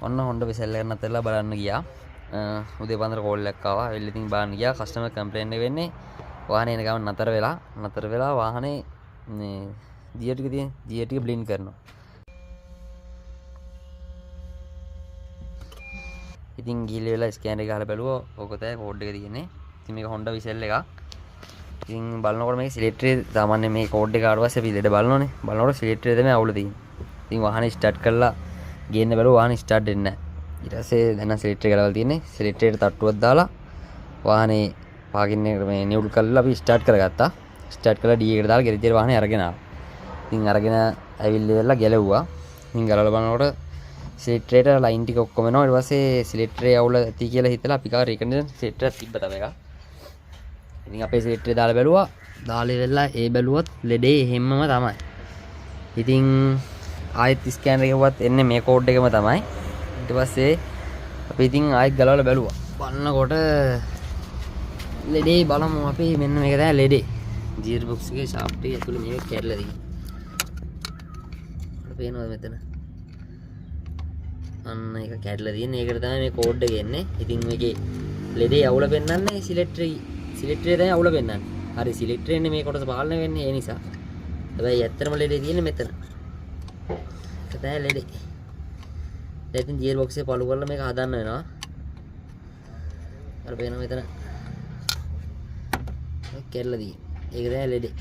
ඔන්න හොන්ඩා විසල් එක නතරලා බලන්න ගියා. උදේ පාන්දර කෝල් එකක් ආවා. එල්ල ඉතින් බලන්න ගියා. කස්ටමර් කම්ප්ලේන්ට් එක වෙන්නේ වාහනේ එන ගමන් නතර වෙලා වාහනේ මේ දිය ටික බ්ලින්ක් කරනවා. ඉතින් ගිහලා වෙලා ස්කෑනර් එක ගහලා බැලුවා. ඕක තමයි කෝඩ් එක තියෙන්නේ. ඉතින් මේක හොන්ඩා විසල් එකක්. ඉතින් බලනකොට මේක සිලින්ඩරේ සාමාන්‍ය මේ කෝඩ් එක ආවට පස්සේ අපි ලෙඩ බලනෝනේ. බලනකොට සිලින්ඩරේ තමයි අවුල තියෙන්නේ. ඉතින් වාහනේ ස්ටාර්ට් කරලා ගේන්න බැලුවා වාහනේ ස්ටාර්ට් වෙන්නේ නැහැ. ඊට පස්සේ දැන් සිලින්ඩරේ ගලවලා තියෙන්නේ. සිලින්ඩරේට තට්ටුවක් දාලා වාහනේ පාකින් එක මේ නියුල් කරලා අපි ස්ටාර්ට් කරගත්තා. ස්ටාර්ට් කරලා ඩී එකට දාලා ගෙරිතිර වාහනේ අරගෙන ආවා. ඉතින් අරගෙන ඇවිල්ලා ගැලවුවා. ඉතින් ගලවලා බලනකොට සිලින්ඩරේට ලයින් ටික ඔක්කොම එනවා. ඊට පස්සේ සිලින්ඩරේ අවුල ඇති කියලා හිතලා අපි කාර රීකන්ඩිෂන් සිලින්ඩරයක් තිබ්බ තව එකක්. ඉතින් අපේ සිලින්ඩරේ දාලා බැලුවා. දාලා ඉවරලා ඒ බැලුවොත් ලෙඩේ හැමම තමයි. ඉතින් ආයෙත් ස්කෑනර් එකවත් එන්නේ මේ කෝඩ් එකම තමයි. ඊට පස්සේ අපි ඉතින් ආයෙත් ගලවලා බැලුවා. බලනකොට ලෙඩේ බලමු අපි මෙන්න මේක තමයි ලෙඩේ. ගියර් බොක්ස් එකේ ෂාෆ්ට් එක ඇතුලේ මේක කැඩලා තියෙනවා. අපිට පේනවද මෙතන? අන්න ඒක කැඩලා තියෙන්නේ. ඒකට තමයි මේ කෝඩ් එක එන්නේ. ඉතින් මේකේ ලෙඩේ අවුල පෙන්වන්නේ සිලින්ඩරේ තමයි අවුල පෙන්වන්නේ. හරි සිලින්ඩරේ ඉන්නේ මේ කොටස පාලනය වෙන්නේ ඒ නිසා. හැබැයි ඇත්තටම ලෙඩේ තියෙන්නේ මෙතන. ඒක තමයි ලෙඩේ. දැන් ඉතින් ගියර් බොක්ස් එක පළු කරලා මේක හදන්න වෙනවා. අර පේනවා මෙතන. ඒක කැඩලා තියෙන්නේ. ඒක තමයි ලෙඩේ.